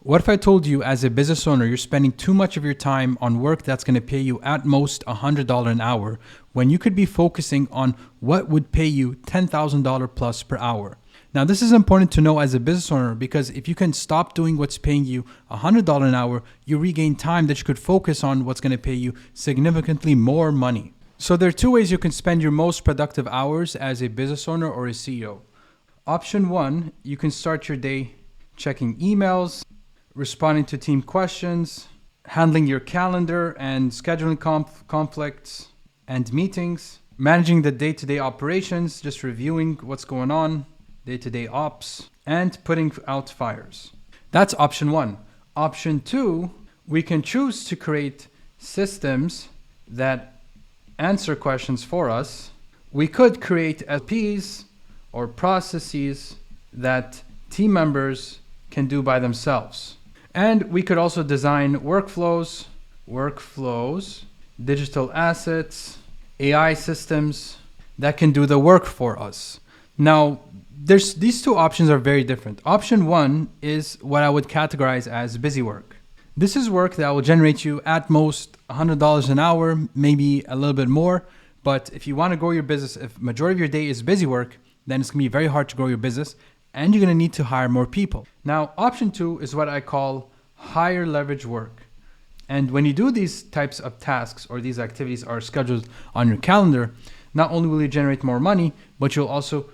What if I told you as a business owner, you're spending too much of your time on work that's going to pay you at most $100 an hour when you could be focusing on what would pay you $10,000 plus per hour? Now, this is important to know as a business owner because if you can stop doing what's paying you $100 an hour, you regain time that you could focus on what's going to pay you significantly more money. So there are two ways you can spend your most productive hours as a business owner or a CEO. Option one, you can start your day checking emails, responding to team questions, handling your calendar and scheduling conflicts and meetings, managing the day-to-day operations, just reviewing what's going on, day-to-day ops, and putting out fires. That's option one. Option two, we can choose to create systems that answer questions for us. We could create SOPs or processes that team members can do by themselves. And we could also design workflows, digital assets, AI systems that can do the work for us. Now, these two options are very different. Option one is what I would categorize as busy work. This is work that will generate you at most $100 an hour, maybe a little bit more. But if you want to grow your business, if majority of your day is busy work, then it's going to be very hard to grow your business and you're going to need to hire more people. Now, option two is what I call higher leverage work. And when you do these types of tasks or these activities are scheduled on your calendar, not only will you generate more money, but you'll also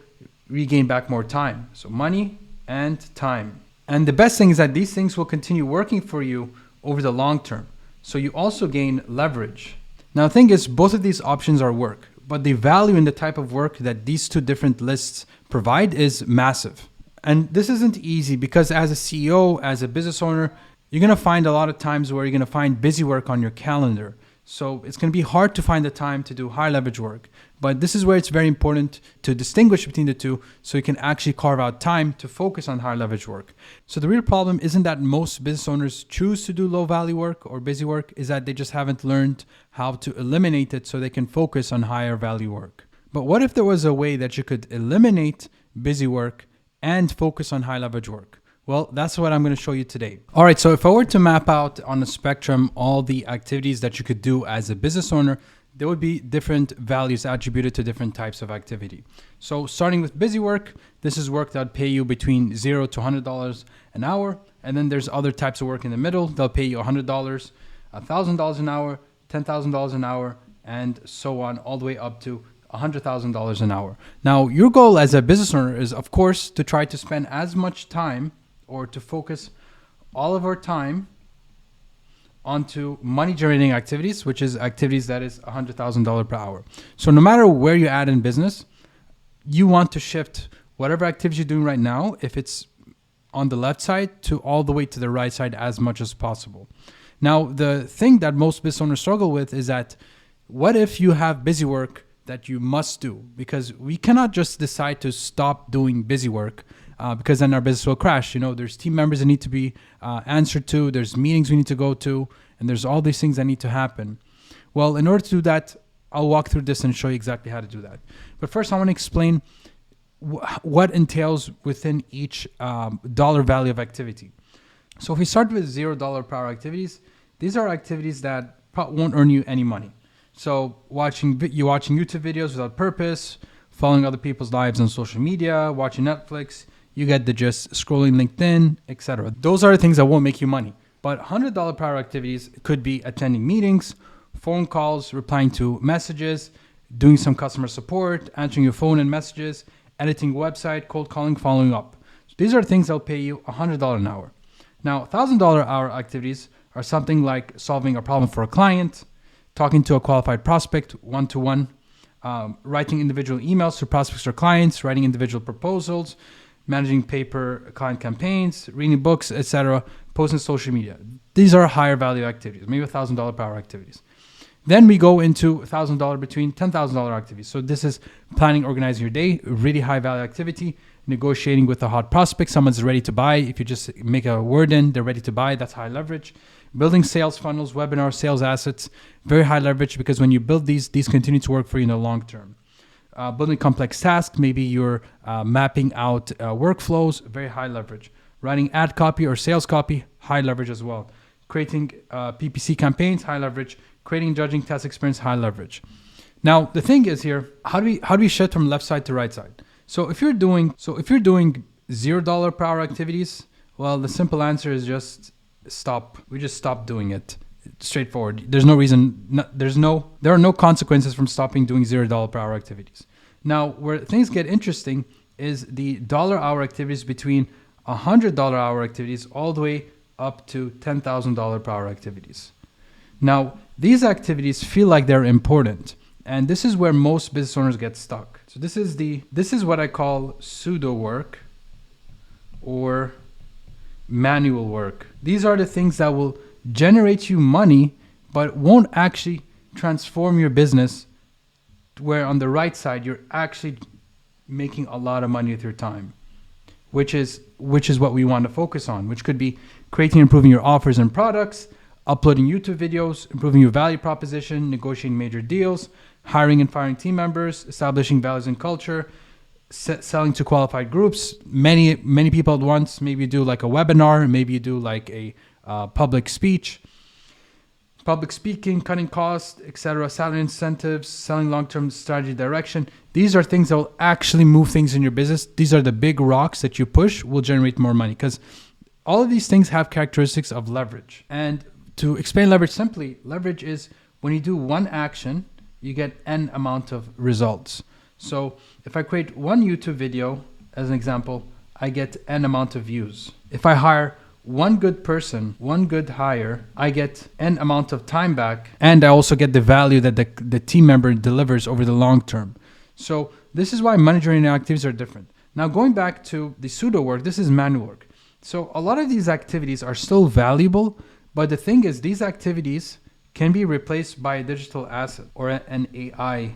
regain back more time. So money and time. And the best thing is that these things will continue working for you over the long term. So you also gain leverage. Now, the thing is, both of these options are work, but the value in the type of work that these two different lists provide is massive. And this isn't easy because as a CEO, as a business owner, you're going to find a lot of times where you're going to find busy work on your calendar. So it's going to be hard to find the time to do high leverage work. But this is where it's very important to distinguish between the two so you can actually carve out time to focus on high leverage work. So the real problem isn't that most business owners choose to do low value work or busy work, is that they just haven't learned how to eliminate it so they can focus on higher value work. But what if there was a way that you could eliminate busy work and focus on high leverage work? Well, that's what I'm going to show you today. All right, so if I were to map out on a spectrum all the activities that you could do as a business owner, there would be different values attributed to different types of activity. So starting with busy work, this is work that would pay you between $0 to $100 an hour. And then there's other types of work in the middle. They'll pay you $100, $1,000 an hour, $10,000 an hour, and so on, all the way up to $100,000 an hour. Now, your goal as a business owner is, of course, to try to spend as much time or to focus all of our time onto money generating activities, which is activities that is $100,000 per hour. So no matter where you're at in business, you want to shift whatever activity you're doing right now, if it's on the left side, to all the way to the right side as much as possible. Now, the thing that most business owners struggle with is that what if you have busy work that you must do? Because we cannot just decide to stop doing busy work because then our business will crash. You know, there's team members that need to be answered to, there's meetings we need to go to, and there's all these things that need to happen. Well, in order to do that, I'll walk through this and show you exactly how to do that. But first, I want to explain what entails within each dollar value of activity. So if we start with $0 per hour activities, these are activities that won't earn you any money. So you're watching YouTube videos without purpose, following other people's lives on social media, watching Netflix, you get the gist, scrolling LinkedIn, etc. Those are the things that won't make you money. But $100 per hour activities could be attending meetings, phone calls, replying to messages, doing some customer support, answering your phone and messages, editing a website, cold calling, following up. So these are things that'll pay you $100 an hour. Now, $1,000 hour activities are something like solving a problem for a client, talking to a qualified prospect one-to-one, writing individual emails to prospects or clients, writing individual proposals, managing paper client campaigns, reading books, etc., posting social media. These are higher value activities, maybe $1,000 per hour activities. Then we go into $1,000 between $10,000 activities. So this is planning, organizing your day, really high value activity, negotiating with a hot prospect. Someone's ready to buy. If you just make a word in, they're ready to buy. That's high leverage. Building sales funnels, webinar sales assets, very high leverage because when you build these continue to work for you in the long term. Building complex tasks, maybe you're mapping out workflows, very high leverage. Writing ad copy or sales copy, high leverage as well. Creating PPC campaigns, high leverage. Creating judging test experience, high leverage. Now the thing is here, how do we shift from left side to right side? So if you're doing $0 per hour activities, well, the simple answer is just stop. We just stop doing it. Straightforward. There's no reason. There are no consequences from stopping doing $0 per hour activities. Now, where things get interesting is the dollar-hour activities between $100 hour activities all the way up to $10,000 per hour activities. Now, these activities feel like they're important, and this is where most business owners get stuck. So this is what I call pseudo work or manual work. These are the things that will generate you money, but won't actually transform your business, where on the right side, you're actually making a lot of money with your time, which is what we want to focus on, which could be creating and improving your offers and products, uploading YouTube videos, improving your value proposition, negotiating major deals, hiring and firing team members, establishing values and culture, selling to qualified groups, many people at once. Maybe you do like a webinar, maybe you do like a public speaking, cutting costs, etc., salary incentives, selling long-term strategy direction. These are things that will actually move things in your business. These are the big rocks that you push will generate more money, because all of these things have characteristics of leverage. And to explain leverage simply, leverage is when you do one action, you get N amount of results. So if I create one YouTube video, as an example, I get N amount of views. If I hire one good person, one good hire, I get N amount of time back, and I also get the value that the team member delivers over the long term. So this is why money generating activities are different. Now going back to the pseudo work, this is manual work. So a lot of these activities are still valuable, but the thing is these activities can be replaced by a digital asset or an AI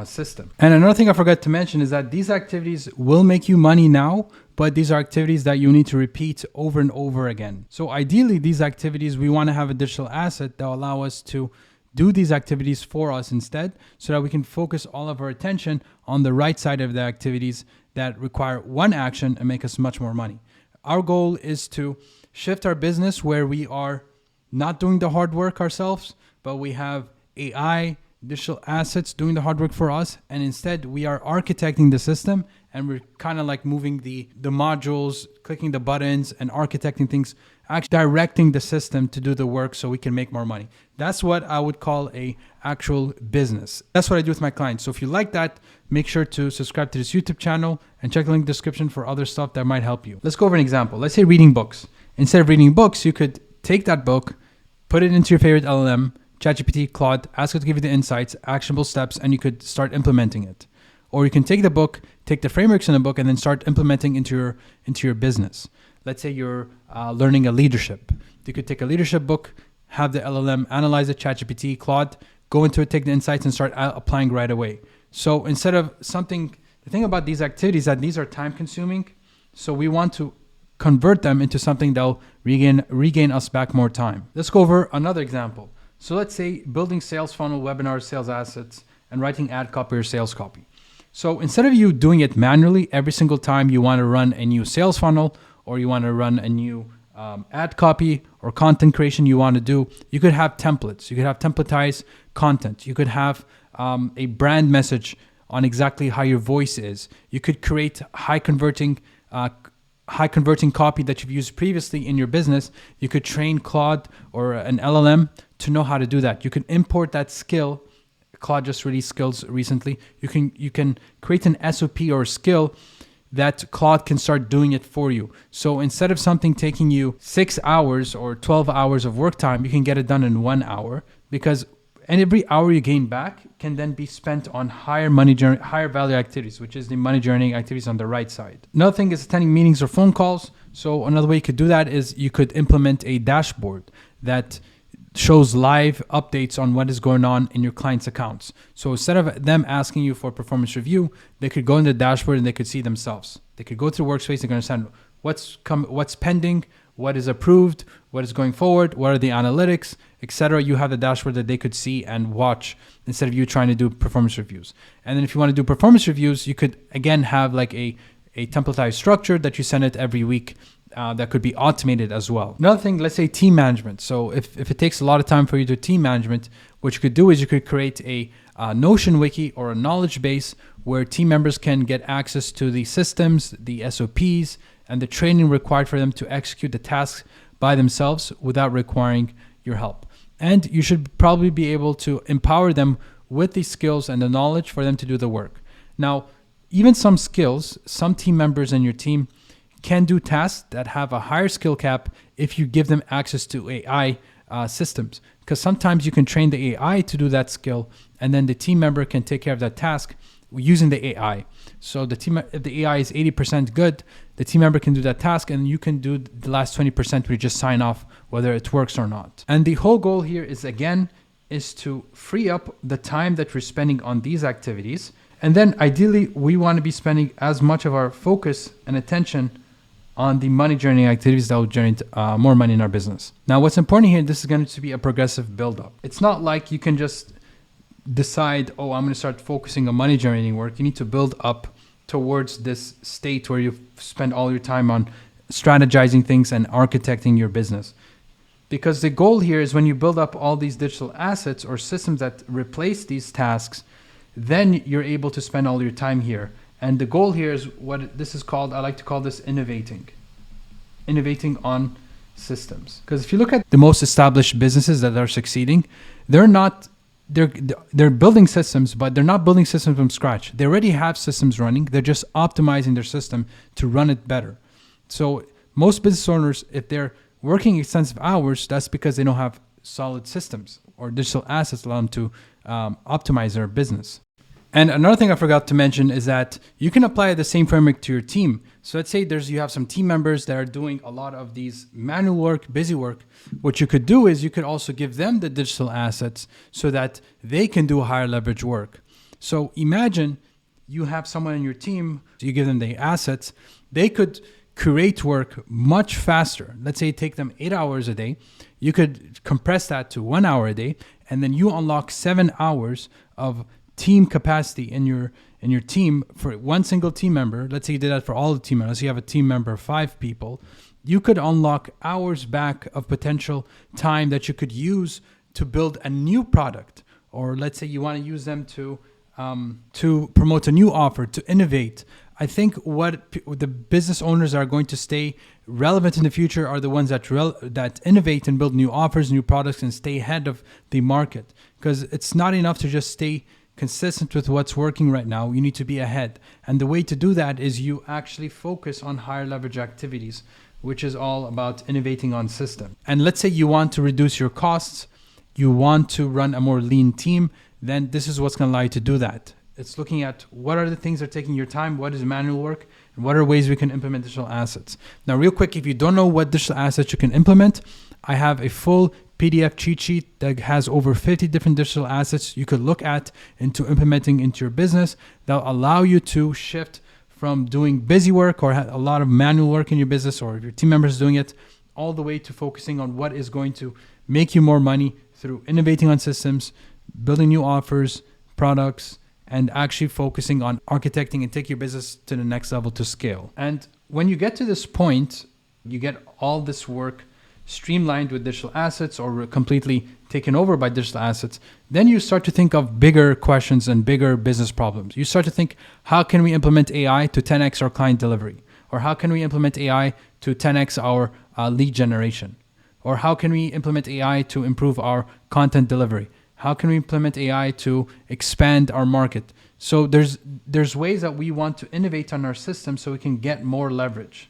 system. And another thing I forgot to mention is that these activities will make you money now, but these are activities that you need to repeat over and over again. So ideally, these activities, we want to have a digital asset that will allow us to do these activities for us instead, so that we can focus all of our attention on the right side of the activities that require one action and make us much more money. Our goal is to shift our business where we are not doing the hard work ourselves, but we have AI, digital assets doing the hard work for us, and instead we are architecting the system, and we're kind of like moving the modules, clicking the buttons and architecting things, actually directing the system to do the work so we can make more money. That's what I would call a actual business. That's what I do with my clients. So if you like that, make sure to subscribe to this YouTube channel and check the link in the description for other stuff that might help you. Let's go over an example. Let's say reading books. Instead of reading books, you could take that book, put it into your favorite LLM, ChatGPT, Claude, ask it to give you the insights, actionable steps, and you could start implementing it. Or you can take the book, take the frameworks in the book, and then start implementing into your business. Let's say you're learning a leadership. You could take a leadership book, have the LLM analyze it, ChatGPT, Claude, go into it, take the insights, and start applying right away. So instead of something, the thing about these activities is that these are time consuming. So we want to convert them into something that'll regain us back more time. Let's go over another example. So let's say building sales funnel, webinars, sales assets, and writing ad copy or sales copy. So instead of you doing it manually every single time you want to run a new sales funnel, or you want to run a new ad copy or content creation you want to do, you could have templates. You could have templatized content. You could have a brand message on exactly how your voice is. You could create high converting copy that you've used previously in your business. You could train Claude or an LLM to know how to do that. You can import that skill. Claude just released skills recently. You can create an SOP or skill that Claude can start doing it for you. So instead of something taking you 6 hours or 12 hours of work time, you can get it done in 1 hour, because every hour you gain back can then be spent on higher value activities, which is the money generating activities on the right side. Another thing is attending meetings or phone calls. So another way you could do that is you could implement a dashboard that shows live updates on what is going on in your clients' accounts. So instead of them asking you for a performance review, they could go in the dashboard and they could see themselves. They could go to the workspace, they can understand what's pending, what is approved, what is going forward, what are the analytics, etc. You have the dashboard that they could see and watch instead of you trying to do performance reviews. And then if you want to do performance reviews, you could again have like a templatized structure that you send it every week that could be automated as well. Another thing, let's say team management. So if it takes a lot of time for you to team management, what you could do is you could create a Notion wiki or a knowledge base where team members can get access to the systems, the SOPs, and the training required for them to execute the tasks by themselves without requiring your help. And you should probably be able to empower them with the skills and the knowledge for them to do the work. Now, even some skills, some team members in your team can do tasks that have a higher skill cap if you give them access to AI systems. Because sometimes you can train the AI to do that skill, and then the team member can take care of that task using the AI. So if the AI is 80% good, the team member can do that task, and you can do the last 20% where you just sign off whether it works or not. And the whole goal here is to free up the time that we're spending on these activities. And then ideally, we want to be spending as much of our focus and attention on the money generating activities that will generate more money in our business. Now, what's important here, this is going to be a progressive buildup. It's not like you can just decide, I'm going to start focusing on money generating work. You need to build up towards this state where you spend all your time on strategizing things and architecting your business. Because the goal here is when you build up all these digital assets or systems that replace these tasks, then you're able to spend all your time here. And the goal here is what this is called, I like to call this innovating on systems. Because if you look at the most established businesses that are succeeding, they're building systems, but they're not building systems from scratch. They already have systems running. They're just optimizing their system to run it better. So most business owners, if they're working extensive hours, that's because they don't have solid systems or digital assets allow them to optimize their business. And another thing I forgot to mention is that you can apply the same framework to your team. So let's say you have some team members that are doing a lot of these manual work, busy work. What you could do is you could also give them the digital assets so that they can do higher leverage work. So imagine you have someone in your team, you give them the assets, they could create work much faster. Let's say take them 8 hours a day. You could compress that to 1 hour a day, and then you unlock 7 hours of team capacity in your team for one single team member. Let's say you did that for all the team members. You have a team member of 5 people. You could unlock hours back of potential time that you could use to build a new product. Or let's say you want to use them to promote a new offer, to innovate. I think what the business owners are going to stay relevant in the future are the ones that innovate and build new offers, new products, and stay ahead of the market. Because it's not enough to just stay consistent with what's working right now. You need to be ahead. And the way to do that is you actually focus on higher leverage activities, which is all about innovating on system. And let's say you want to reduce your costs, you want to run a more lean team, then this is what's going to allow you to do that. It's looking at what are the things that are taking your time, what is manual work, and what are ways we can implement digital assets. Now, real quick, if you don't know what digital assets you can implement, I have a full PDF cheat sheet that has over 50 different digital assets you could look at into implementing into your business that will allow you to shift from doing busy work or a lot of manual work in your business, or if your team members are doing it, all the way to focusing on what is going to make you more money through innovating on systems, building new offers, products, and actually focusing on architecting and take your business to the next level to scale. And when you get to this point, you get all this work streamlined with digital assets or completely taken over by digital assets, then you start to think of bigger questions and bigger business problems. You start to think, how can we implement AI to 10x our client delivery? Or how can we implement AI to 10x our lead generation? Or how can we implement AI to improve our content delivery? How can we implement AI to expand our market? So there's ways that we want to innovate on our system so we can get more leverage.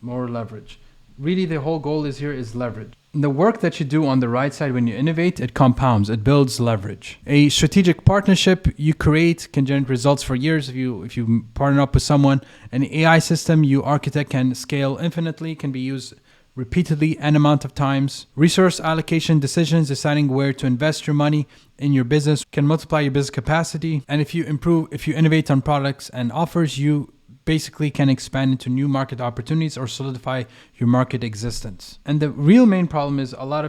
More leverage. Really, the whole goal is leverage. The work that you do on the right side when you innovate, it compounds, it builds leverage. A strategic partnership you create can generate results for years if you partner up with someone. An AI system you architect can scale infinitely, can be used repeatedly n amount of times. Resource allocation decisions, deciding where to invest your money in your business, can multiply your business capacity. And if you innovate on products and offers, you basically can expand into new market opportunities or solidify your market existence. And the real main problem is a lot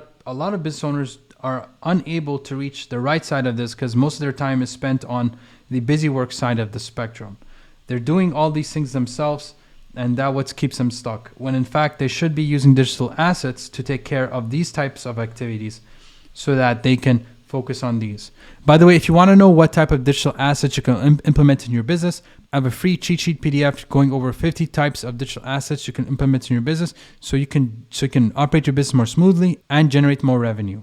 of business owners are unable to reach the right side of this because most of their time is spent on the busy work side of the spectrum. They're doing all these things themselves, And that what keeps them stuck, when in fact they should be using digital assets to take care of these types of activities so that they can focus on these. By the way, if you want to know what type of digital assets you can implement in your business, I have a free cheat sheet PDF going over 50 types of digital assets you can implement in your business so you can operate your business more smoothly and generate more revenue.